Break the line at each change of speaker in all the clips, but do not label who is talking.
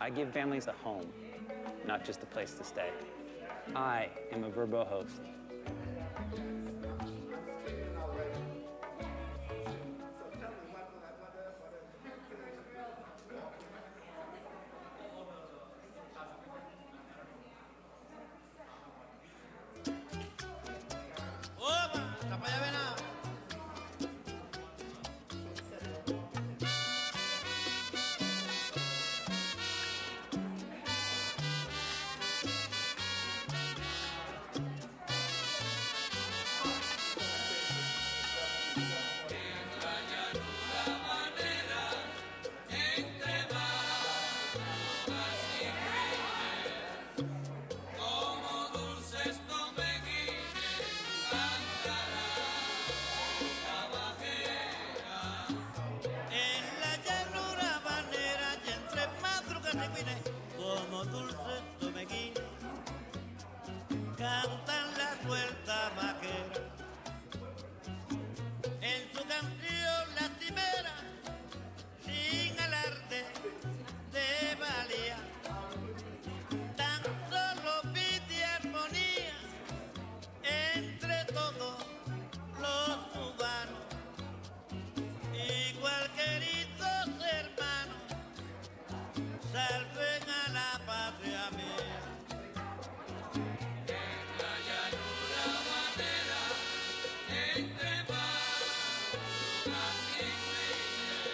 I give families a home, not just a place to stay. I am a Verbo host.
Como dulces tomeguines cantan la suelta vaquera. En su canción lastimera, sin alarde de valía, tan solo pide armonía entre todos los cubanos y cualquieritos hermanos. Salven a la patria mía.
En la llanura banera, entre maduras y cuines,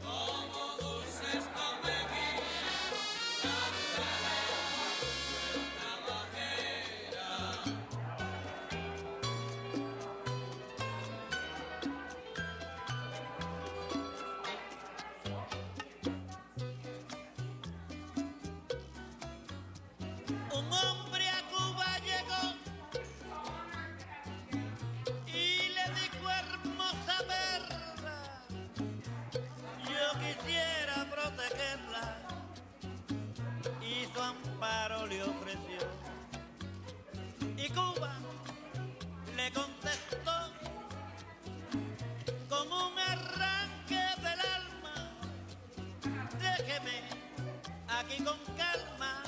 como dulces tomeguines, canta la bajera.
Un hombre a Cuba llegó y le dijo: hermosa perla, yo quisiera protegerla, y su amparo le ofreció. Y Cuba le contestó con un arranque del alma: déjeme aquí con calma,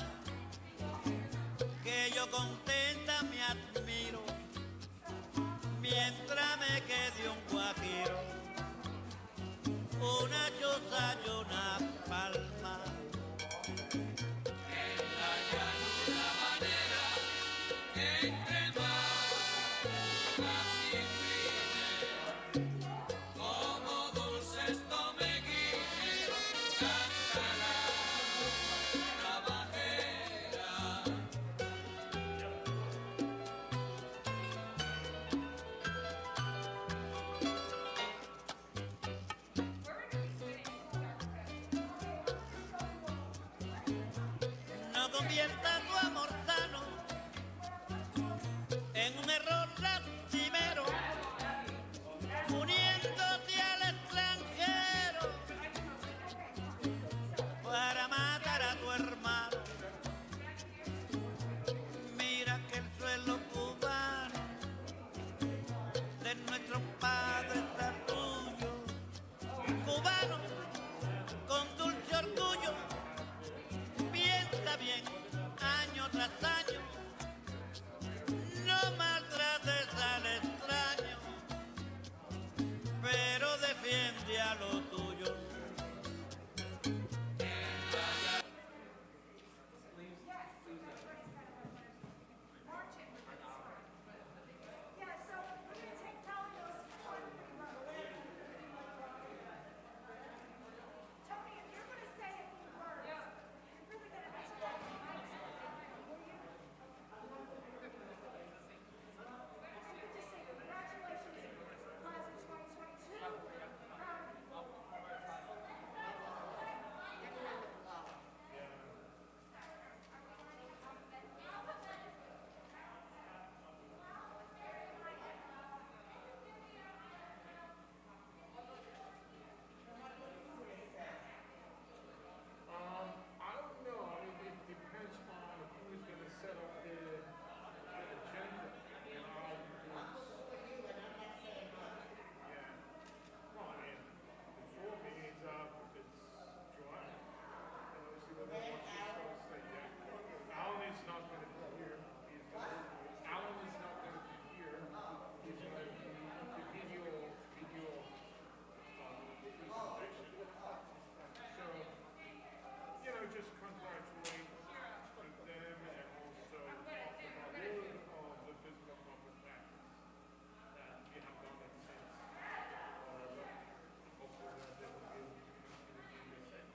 que yo contenta me admiro, mientras me quede un guajiro, una choza y una palma.
En la llanura banera, entre maduras y cuines, como dulces tomeguines, canta la bajera.
No convierta tu amor sano en un error lastimero, uniéndote al extranjero para matar a tu hermano. Mira que el suelo cubano de nuestros padres está tuyo, cubano con dulce orgullo. Piensa bien, año tras año, no maltrates al extraño, pero defiende a lo tuyo.
just congratulate them and also offer a word of the physical contact that we have done it since hopefully that they will be able to continue doing the same.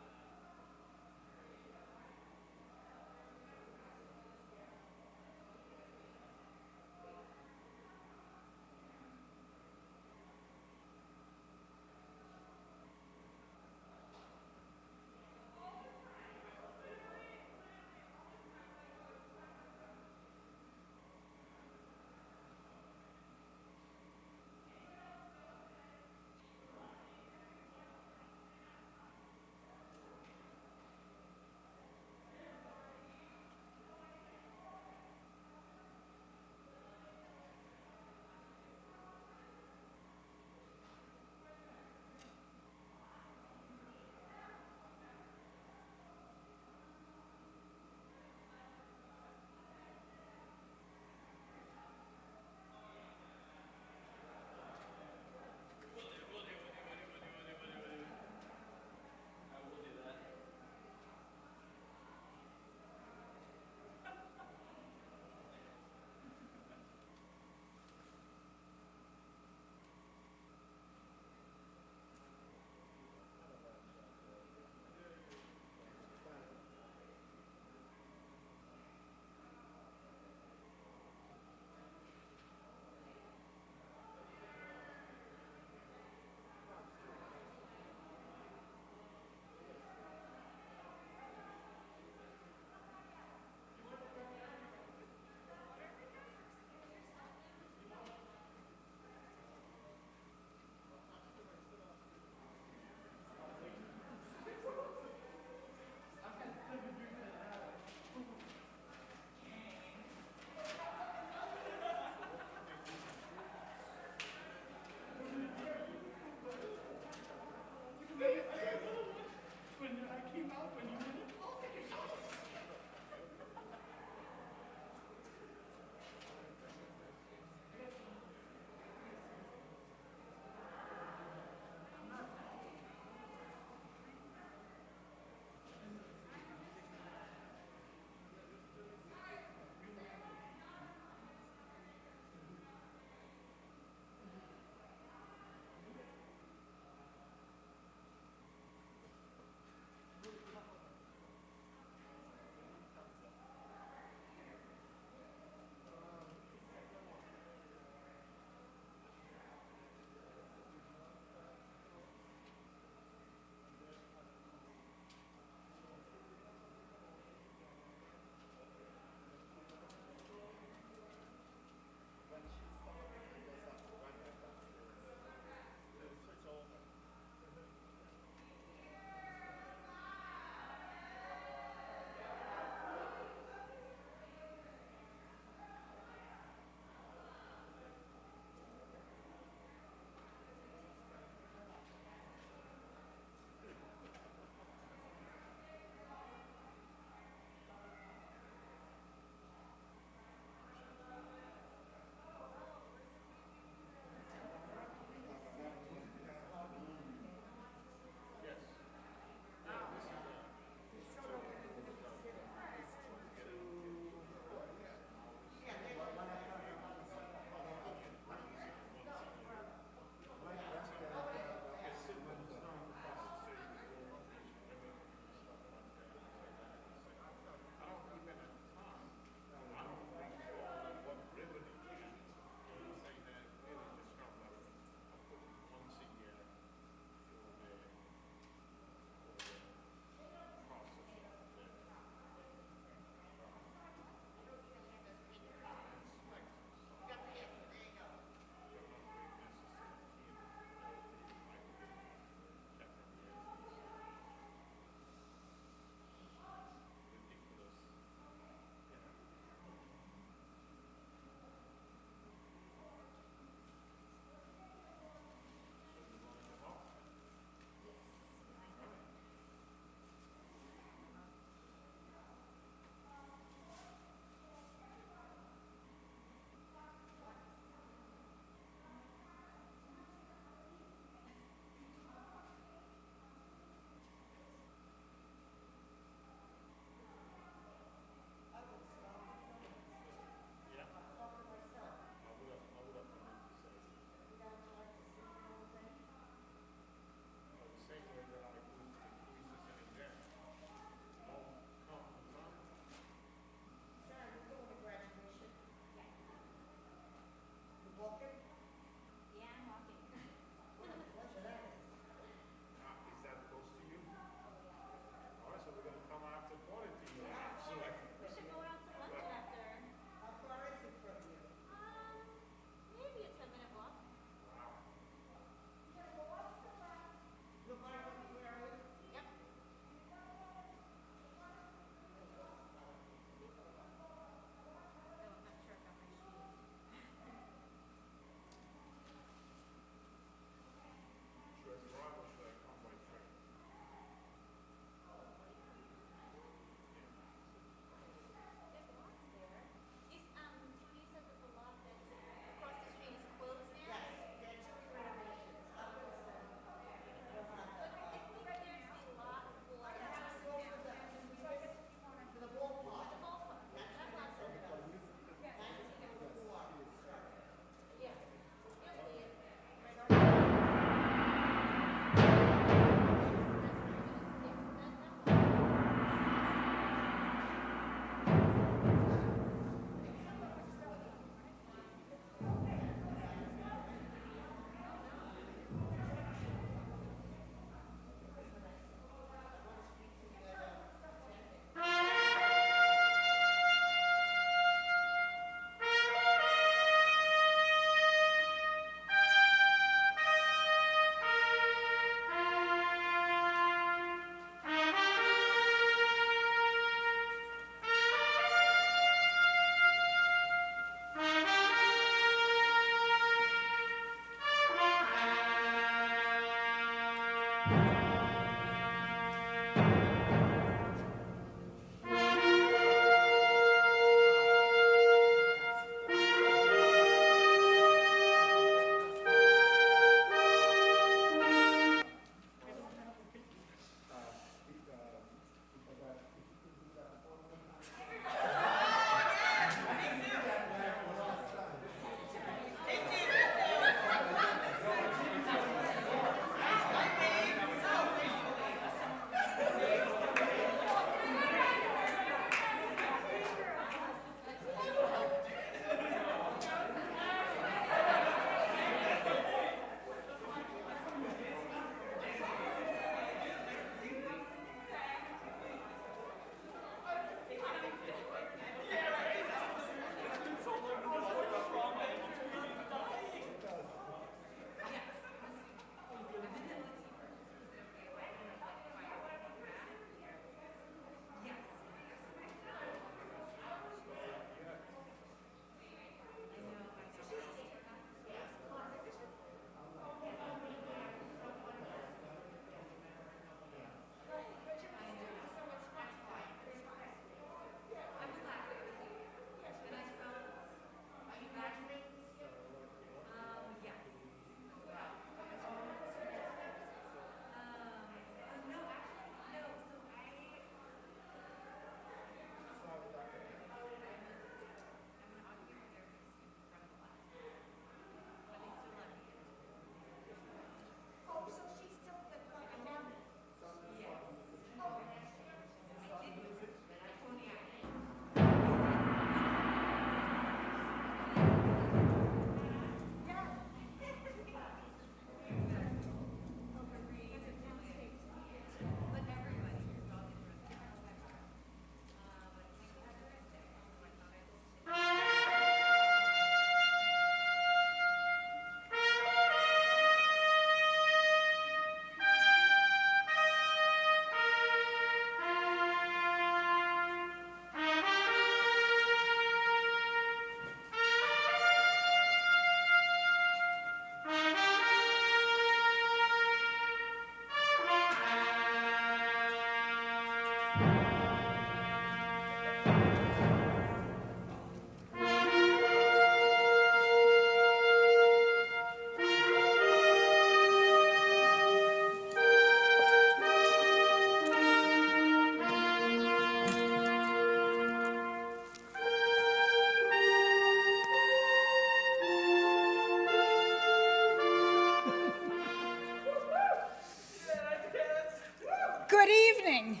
Good evening.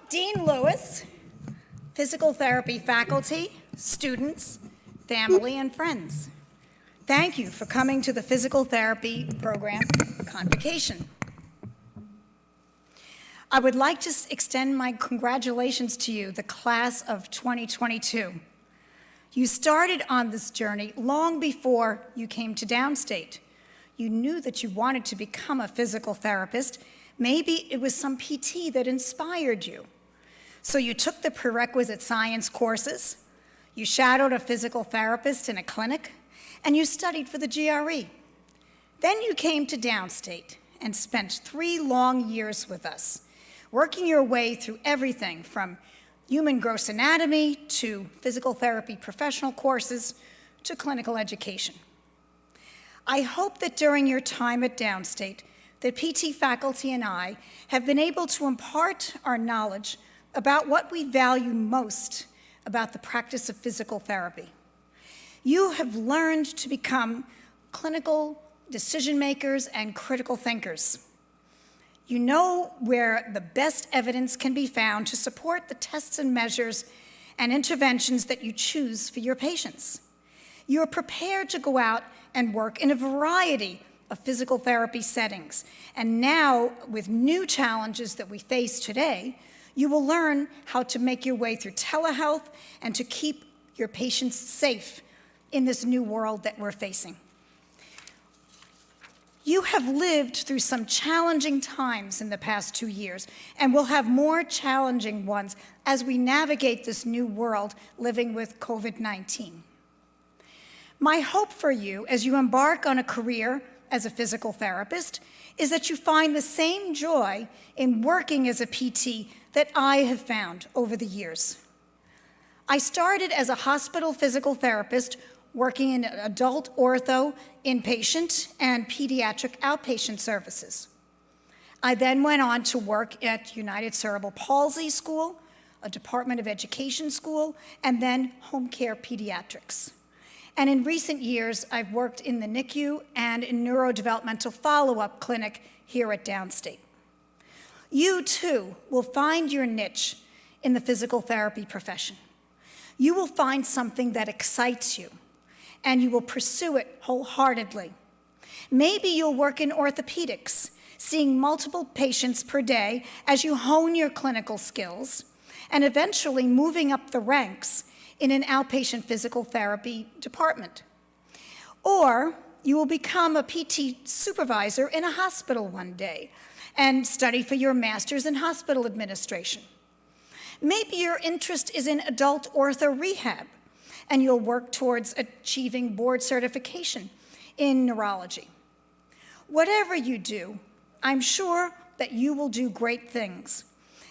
Dean Lewis, physical therapy faculty, students, family, and friends. Thank you for coming to the physical therapy program, Convocation. I would like to extend my congratulations to you, the class of 2022. You started on this journey long before you came to Downstate. You knew that you wanted to become a physical therapist. Maybe it was some PT that inspired you. So you took the prerequisite science courses, you shadowed a physical therapist in a clinic, and you studied for the GRE. Then you came to Downstate and spent 3 long years with us, working your way through everything from human gross anatomy to physical therapy professional courses to clinical education. I hope that during your time at Downstate, the PT faculty and I have been able to impart our knowledge about what we value most about the practice of physical therapy. You have learned to become clinical decision makers and critical thinkers. You know where the best evidence can be found to support the tests and measures and interventions that you choose for your patients. You are prepared to go out and work in a variety of physical therapy settings. And now, with new challenges that we face today, you will learn how to make your way through telehealth and to keep your patients safe in this new world that we're facing. You have lived through some challenging times in the past 2 years, and will have more challenging ones as we navigate this new world living with COVID-19. My hope for you as you embark on a career as a physical therapist is that you find the same joy in working as a PT that I have found over the years. I started as a hospital physical therapist working in adult ortho, inpatient, and pediatric outpatient services. I then went on to work at United Cerebral Palsy School, a Department of Education school, and then home care pediatrics. And in recent years, I've worked in the NICU and in neurodevelopmental follow-up clinic here at Downstate. You too will find your niche in the physical therapy profession. You will find something that excites you, and you will pursue it wholeheartedly. Maybe you'll work in orthopedics, seeing multiple patients per day as you hone your clinical skills, and eventually moving up the ranks in an outpatient physical therapy department. Or you will become a PT supervisor in a hospital one day and study for your master's in hospital administration. Maybe your interest is in adult ortho rehab, and you'll work towards achieving board certification in neurology. Whatever you do, I'm sure that you will do great things,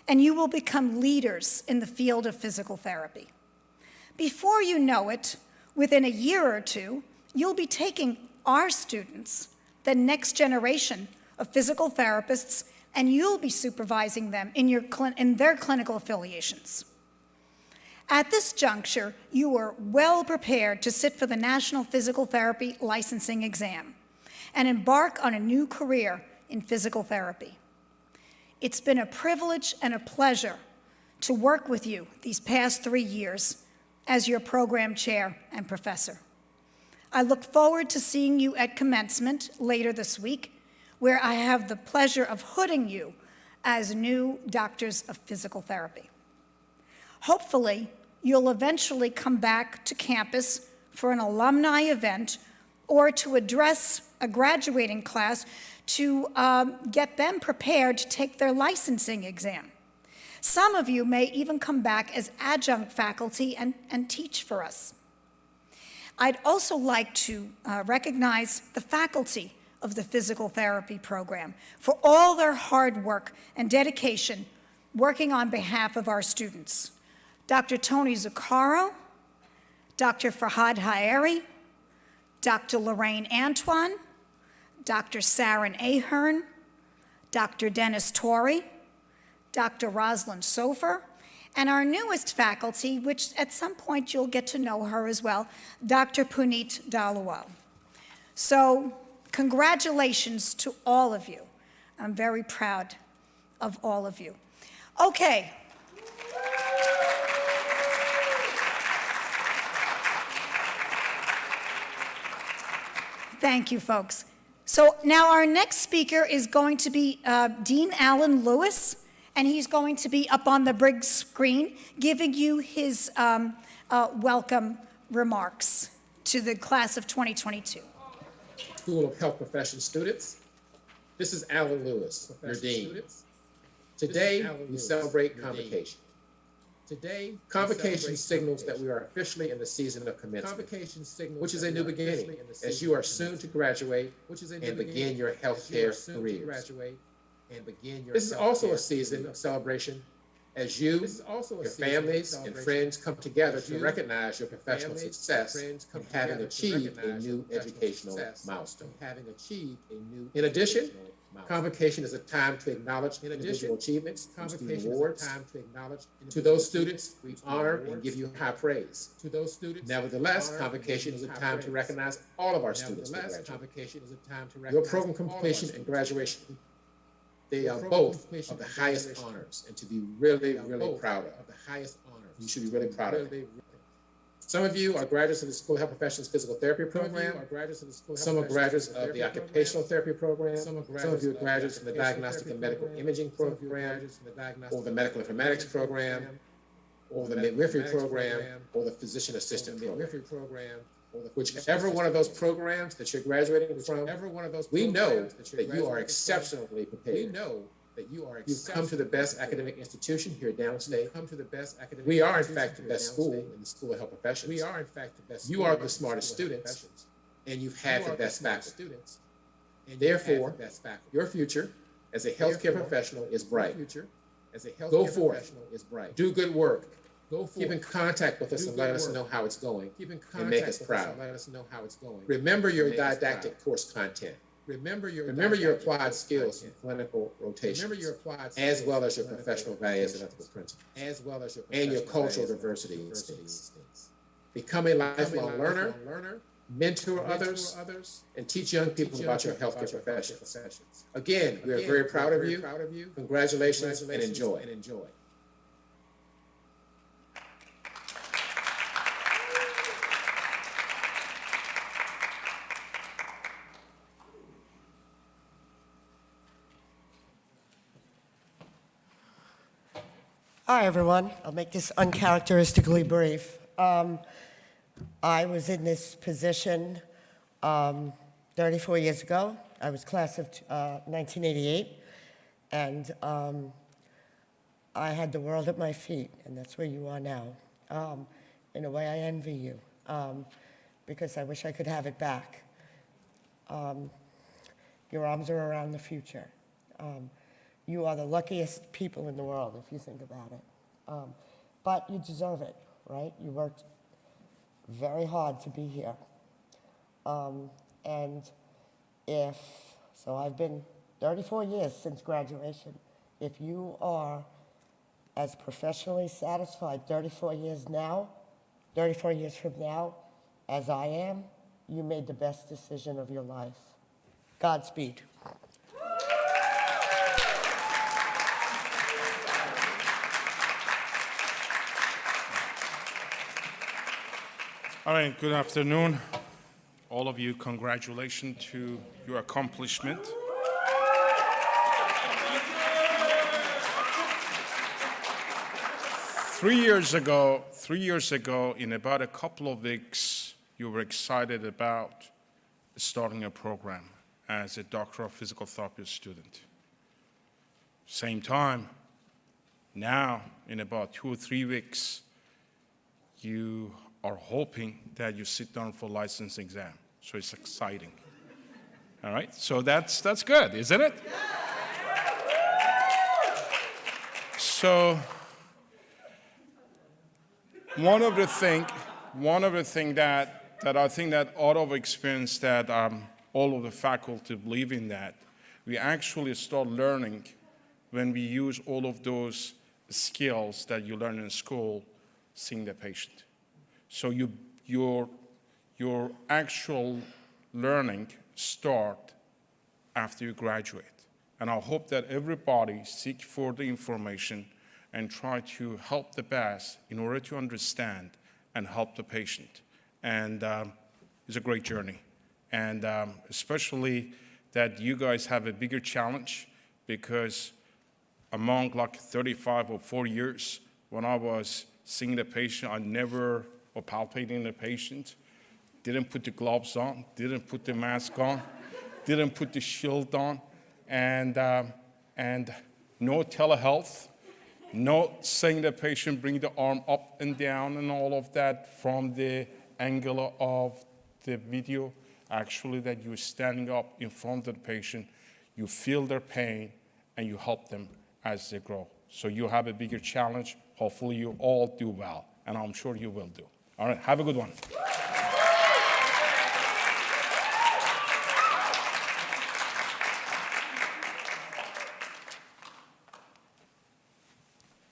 and you will become leaders in the field of physical therapy. Before you know it, within a year or two, you'll be taking our students, the next generation of physical therapists, and you'll be supervising them in their clinical affiliations. At this juncture, you are well prepared to sit for the National Physical Therapy Licensing Exam and embark on a new career in physical therapy. It's been a privilege and a pleasure to work with you these past 3 years as your program chair and professor. I look forward to seeing you at commencement later this week, where I have the pleasure of hooding you as new doctors of physical therapy. Hopefully, you'll eventually come back to campus for an alumni event or to address a graduating class to get them prepared to take their licensing exam. Some of you may even come back as adjunct faculty and teach for us. I'd also like to recognize the faculty of the physical therapy program for all their hard work and dedication working on behalf of our students. Dr. Tony Zuccaro, Dr. Farhad Haeri, Dr. Lorraine Antoine, Dr. Sarin Ahern, Dr. Dennis Torrey, Dr. Rosalind Sofer, and our newest faculty, which at some point you'll get to know her as well, Dr. Puneet Dalwal. So congratulations to all of you. I'm very proud of all of you. Okay. Thank you, folks. So now our next speaker is going to be Dean Alan Lewis, and he's going to be up on the big screen giving you his welcome remarks to the class of 2022.
School of Health Professions students. This is Alan Lewis, your dean. Today, we celebrate Convocation. Convocation signals that we are officially in the season of commencement, which is a new beginning as you are soon to graduate and begin your healthcare careers. This is also a season of celebration as you, your families, and friends come together to recognize your professional success in having achieved a new educational milestone. In addition, Convocation is a time to acknowledge individual achievements and student awards. To those students, we honor and give you high praise. Nevertheless, Convocation is a time to recognize all of our students who graduate. Your program completion and graduation, they are both of the highest honors and to be really, really proud of. You should be really proud of it. Some of you are graduates of the School of Health Professions Physical Therapy Program. Some are graduates of the Occupational Therapy Program. Some of you are graduates from the Diagnostic and Medical Imaging Program, or the Medical Informatics Program, or the Midwifery Program, or the Physician Assistant Program. Whichever one of those programs that you're graduating from, we know that you are exceptionally prepared. You've come to the best academic institution here downstate. We are, in fact, the best school in the School of Health Professions. You are the smartest students, and you've had the best faculty. Therefore, your future as a healthcare professional is bright. Go forth, do good work, keep in contact with us and let us know how it's going, and make us proud. Remember your didactic course content. Remember your applied skills in clinical rotation, as well as your professional values and ethical principles, and your cultural diversity instincts. Become a lifelong learner, mentor others, and teach young people about your healthcare professions. Again, we are very proud of you. Congratulations and enjoy.
Hi, everyone. I'll make this uncharacteristically brief. I was in this position 34 years ago. I was class of 1988, and I had the world at my feet, and that's where you are now. In a way, I envy you, because I wish I could have it back. Your arms are around the future. You are the luckiest people in the world, if you think about it. But you deserve it, right? You worked very hard to be here. And so I've been 34 years since graduation. If you are as professionally satisfied 34 years from now, as I am, you made the best decision of your life. Godspeed.
All right, good afternoon. All of you, congratulations to your accomplishment. Three years ago, in about a couple of weeks, you were excited about starting a program as a Doctor of Physical Therapy student. Same time, now, in about 2 or 3 weeks, you are hoping that you sit down for license exam. So it's exciting. All right, so that's good, isn't it? So one of the thing that I think that out of experience that all of the faculty believe in, that we actually start learning when we use all of those skills that you learn in school, seeing the patient. So your actual learning start after you graduate. And I hope that everybody seek further information and try to help the best in order to understand and help the patient. And it's a great journey. And especially that you guys have a bigger challenge, because among like 35 or 40 years, when I was seeing the patient, or palpating the patient, didn't put the gloves on, didn't put the mask on, didn't put the shield on, and no telehealth, no saying the patient bring the arm up and down and all of that from the angle of the video. Actually, that you're standing up in front of the patient, you feel their pain, and you help them as they grow. So you have a bigger challenge. Hopefully you all do well, and I'm sure you will do. All right, have a good one.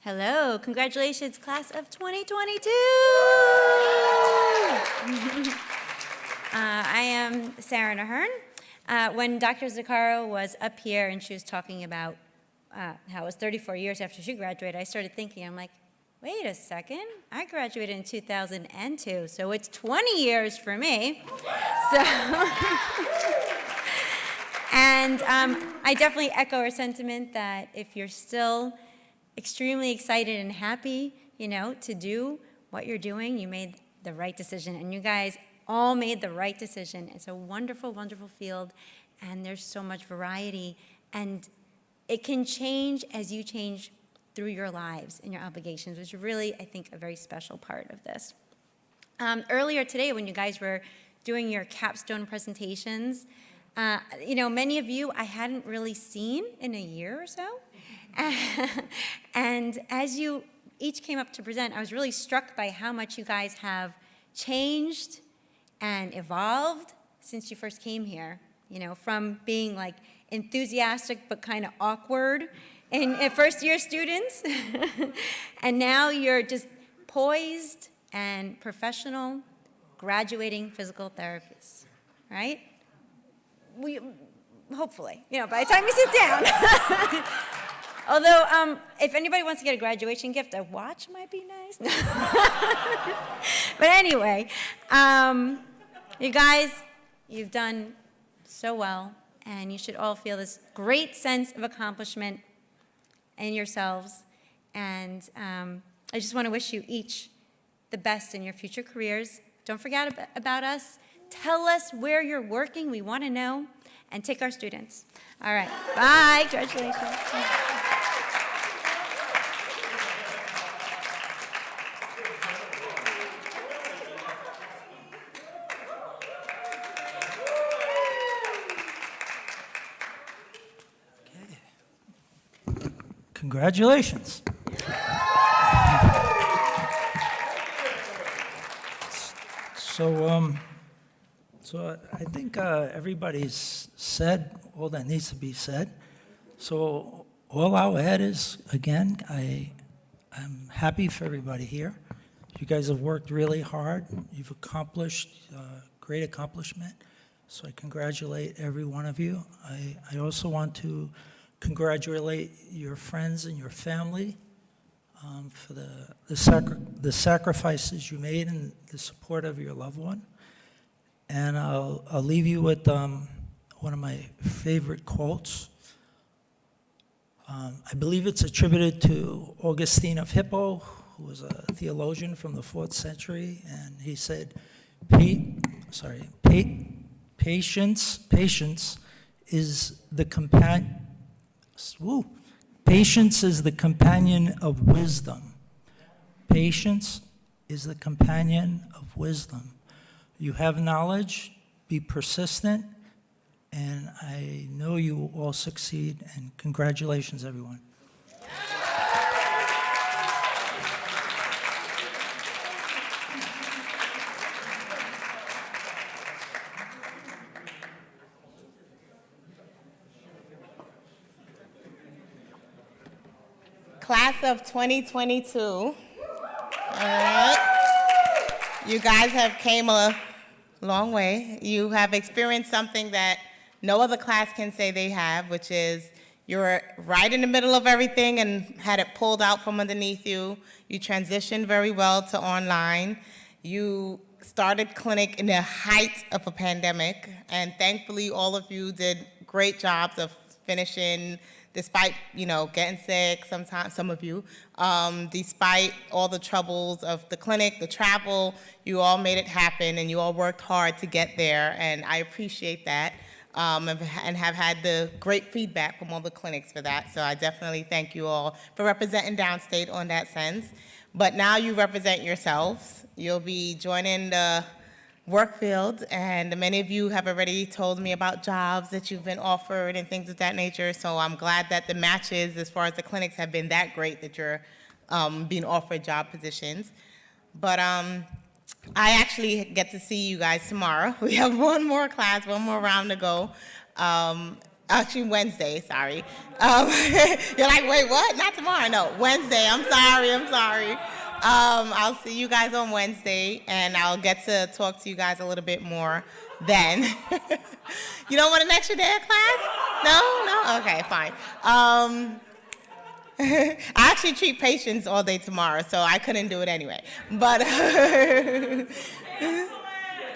Hello, congratulations, class of 2022. I am Sarah Nahern. When Dr. Zaccaro was up here and she was talking about how it was 34 years after she graduated, I started thinking, I'm like, wait a second, I graduated in 2002, so it's 20 years for me. So, and I definitely echo her sentiment that if you're still extremely excited and happy, to do what you're doing, you made the right decision. And you guys all made the right decision. It's a wonderful, wonderful field, and there's so much variety. And it can change as you change through your lives and your obligations, which is really, I think, a very special part of this. Earlier today, when you guys were doing your capstone presentations, many of you I hadn't really seen in a year or so. And as you each came up to present, I was really struck by how much you guys have changed and evolved since you first came here, from being like enthusiastic but kind of awkward in first-year students. And now you're just poised and professional, graduating physical therapists, right? Hopefully, by the time you sit down. Although, if anybody wants to get a graduation gift, a watch might be nice. But anyway, you guys, you've done so well, and you should all feel this great sense of accomplishment in yourselves. And I just want to wish you each the best in your future careers. Don't forget about us. Tell us where you're working. We want to know. And take our students. All right. Bye. Congratulations.
Congratulations. So I think everybody's said all that needs to be said. So all I'll add is, again, I'm happy for everybody here. You guys have worked really hard. You've accomplished great accomplishment. So I congratulate every one of you. I also want to congratulate your friends and your family for the sacrifices you made and the support of your loved one. And I'll leave you with one of my favorite quotes. I believe it's attributed to Augustine of Hippo, who was a theologian from the 4th century, and he said, patience is the companion of wisdom. Patience is the companion of wisdom. You have knowledge, be persistent, and I know you will all succeed, and congratulations, everyone.
Class of 2022. All right. You guys have came a long way. You have experienced something that no other class can say they have, which is You were right in the middle of everything and had it pulled out from underneath you. You transitioned very well to online. You started clinic in the height of a pandemic, and thankfully all of you did great jobs of finishing, despite, getting sick sometimes, some of you, despite all the troubles of the clinic, the travel, you all made it happen and you all worked hard to get there, and I appreciate that, and have had the great feedback from all the clinics for that, so I definitely thank you all for representing downstate on that sense. But now you represent yourselves. You'll be joining the work field, and many of you have already told me about jobs that you've been offered and things of that nature, so I'm glad that the matches as far as the clinics have been that great that you're being offered job positions. But I actually get to see you guys tomorrow. We have one more class, one more round to go. Actually, Wednesday, sorry. You're like, wait, what? Not tomorrow. No, Wednesday. I'm sorry. I'll see you guys on Wednesday, and I'll get to talk to you guys a little bit more then. You don't want an extra day of class? No? Okay, fine. I actually treat patients all day tomorrow, so I couldn't do it anyway. But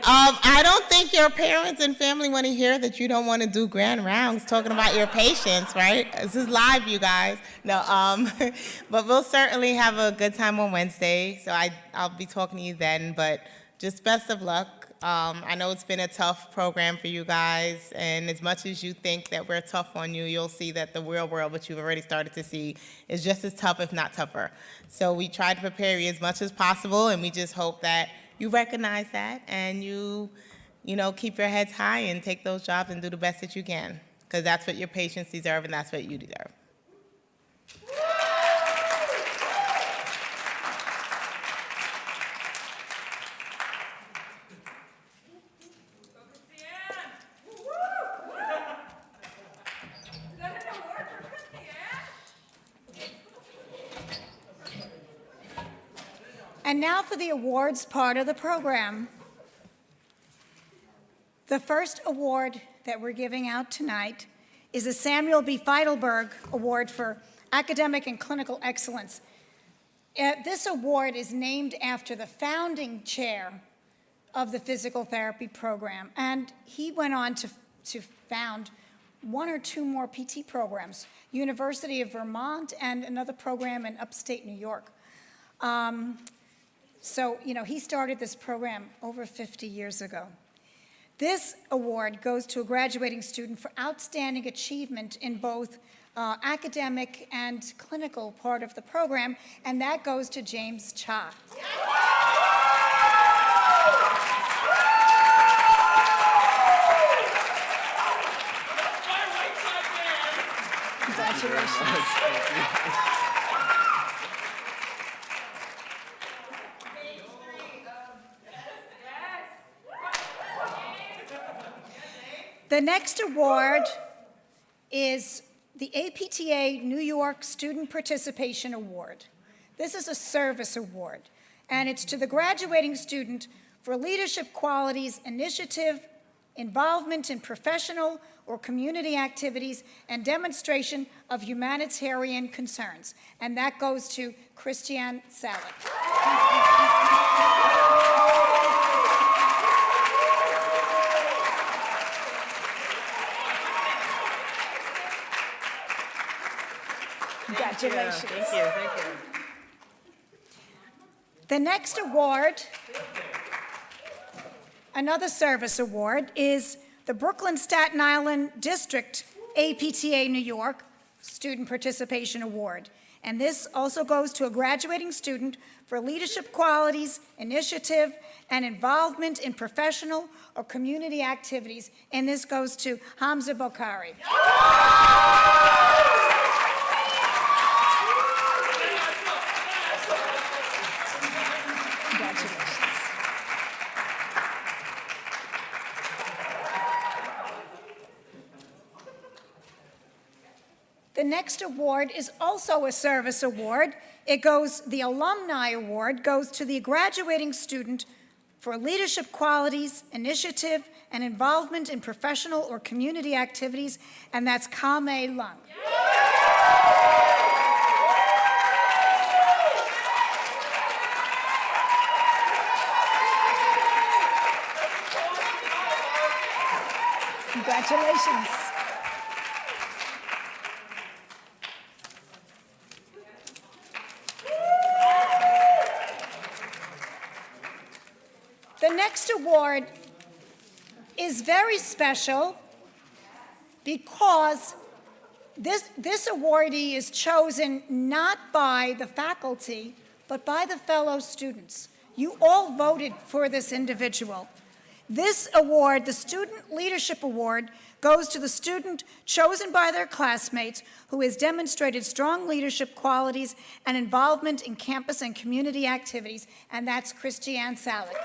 I don't think your parents and family want to hear that you don't want to do grand rounds talking about your patients, right? This is live, you guys. No, but we'll certainly have a good time on Wednesday, so I'll be talking to you then, but just best of luck. I know it's been a tough program for you guys, and as much as you think that we're tough on you, you'll see that the real world, which you've already started to see, is just as tough, if not tougher. So we try to prepare you as much as possible, and we just hope that you recognize that and you keep your heads high and take those jobs and do the best that you can, because that's what your patients deserve and that's what you deserve.
And now for the awards part of the program. The first award that we're giving out tonight is the Samuel B. Feidelberg Award for Academic and Clinical Excellence. This award is named after the founding chair of the physical therapy program, and he went on to found one or two more PT programs, University of Vermont and another program in upstate New York. So, he started this program over 50 years ago. This award goes to a graduating student for outstanding achievement in both academic and clinical part of the program, and that goes to James Cha. Congratulations. The next award is the APTA New York Student Participation Award. This is a service award, and it's to the graduating student for leadership qualities, initiative, involvement in professional or community activities, and demonstration of humanitarian concerns. And that goes to Christiane Salek. Congratulations.
Thank you.
The next award, another service award, is the Brooklyn Staten Island District APTA New York Student Participation Award. And this also goes to a graduating student for leadership qualities, initiative, and involvement in professional or community activities. And this goes to Hamza Bokhari. The next award is also a service award. The Alumni Award goes to the graduating student for leadership qualities, initiative, and involvement in professional or community activities, and that's Kame Lung. Congratulations. The next award is very special because this awardee is chosen not by the faculty, but by the fellow students. You all voted for this individual. This award, the Student Leadership Award, goes to the student chosen by their classmates who has demonstrated strong leadership qualities and involvement in campus and community activities, and that's Christiane Salick.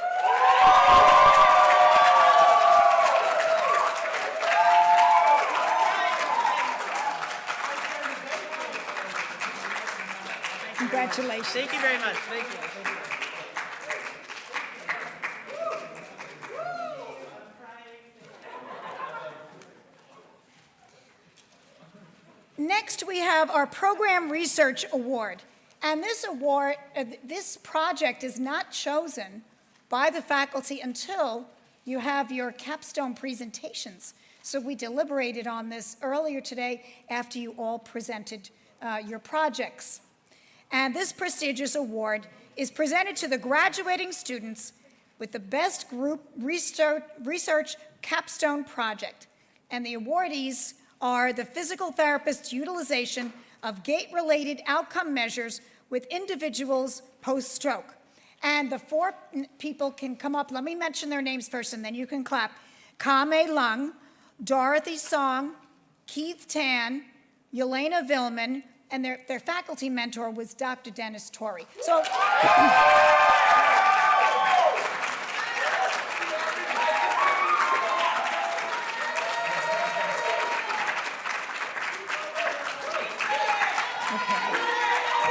Congratulations.
Thank you very much. Thank you. Thank you.
Next, we have our Program Research Award. And this award, this project is not chosen by the faculty until you have your capstone presentations. So we deliberated on this earlier today after you all presented your projects. And this prestigious award is presented to the graduating students with the best group research capstone project. And the awardees are the physical therapist utilization of gait-related outcome measures with individuals post-stroke. And the four people can come up. Let me mention their names first, and then you can clap. Kame Lung, Dorothy Song, Keith Tan, Yelena Villman, and their faculty mentor was Dr. Dennis Torrey. So,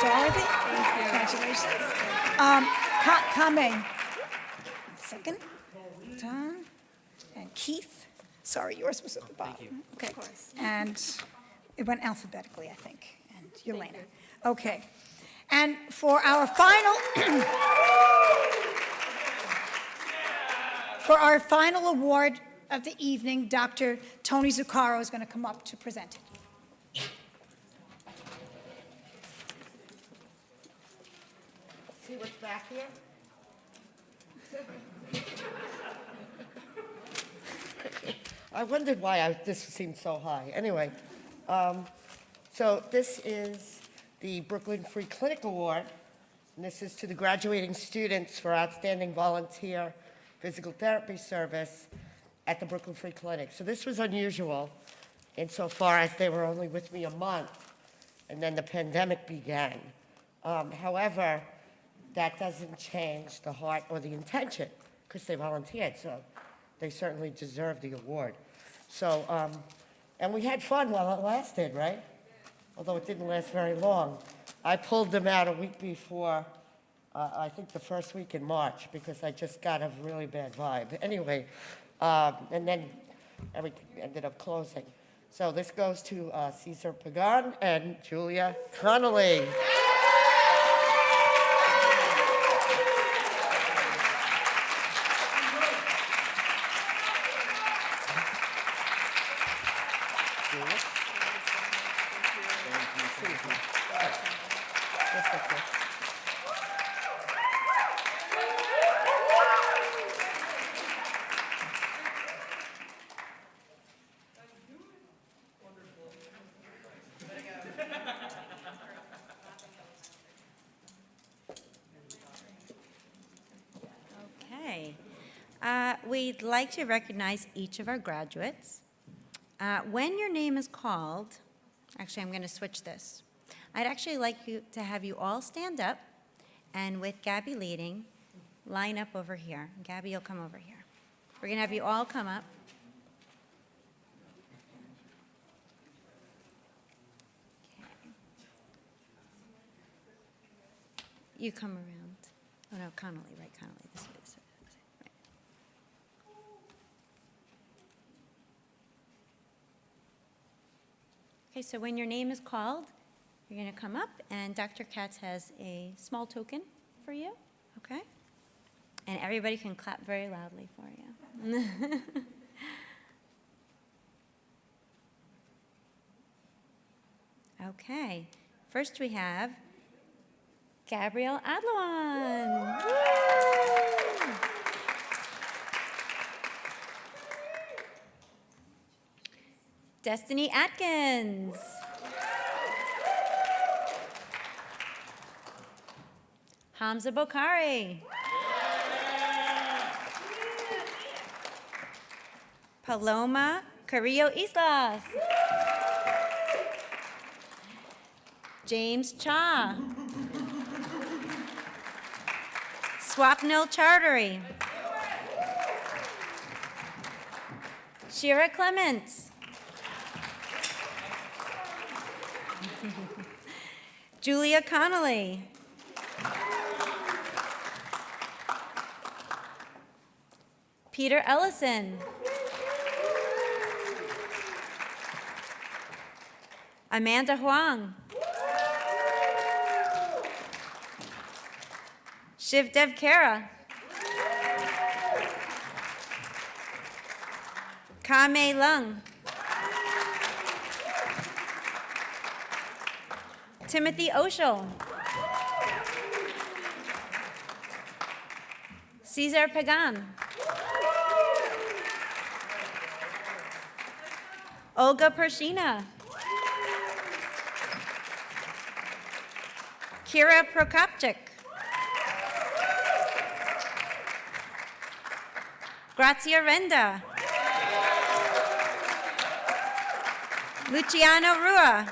Dorothy, congratulations. Kame, second. Don and Keith. Sorry, yours was at the bottom. Thank you. Okay. Of course. And it went alphabetically, I think. And Yelena. Okay. And for our final award of the evening, Dr. Tony Zuccaro is going to come up to present it.
See what's back here? I wondered why this seemed so high. Anyway, so this is the Brooklyn Free Clinic Award, and this is to the graduating students for outstanding volunteer physical therapy service at the Brooklyn Free Clinic. So this was unusual insofar as they were only with me a month, and then the pandemic began. However, that doesn't change the heart or the intention, because they volunteered, so they certainly deserve the award. So, and we had fun while it lasted, right? Although it didn't last very long. I pulled them out a week before, I think the first week in March, because I just got a really bad vibe. Anyway, and then everything ended up closing. So this goes to Cesar Pagan and Julia Connolly.
Okay. We'd like to recognize each of our graduates. When your name is called, actually, I'm going to switch this. I'd actually like to have you all stand up, and with Gabby leading, line up over here. Gabby, you'll come over here. We're going to have you all come up. Okay. You come around. Oh, no, Connolly, right, Connolly. This way, this way, this way. Okay, so when your name is called, you're going to come up, and Dr. Katz has a small token for you, okay? And everybody can clap very loudly for you. Okay, first we have Gabrielle Adloan. Woo! Destiny Atkins. Hamza Bokhari. Paloma Carrillo Islas. James Cha. Swapnil Chartery. Shira Clements. Julia Connolly. Peter Ellison. Amanda Huang. Shiv Dev Kara. Kame Lung. Timothy Oshel. Cesar Pagan. Olga Pershina. Kira Prokopchik. Grazia Renda. Luciano Rua.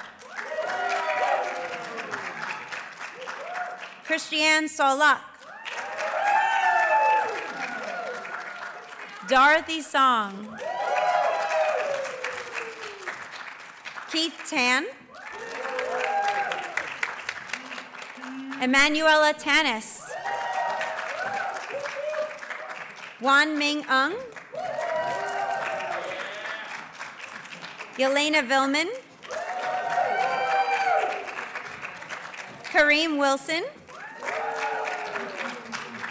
Christiane Solak. Dorothy Song. Keith Tan. Emanuela Tanis. Wan Ming Ung. Yelena Villman. Kareem Wilson.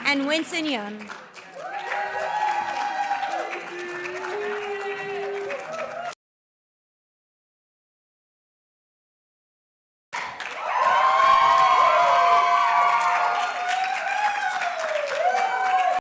And Winston Young.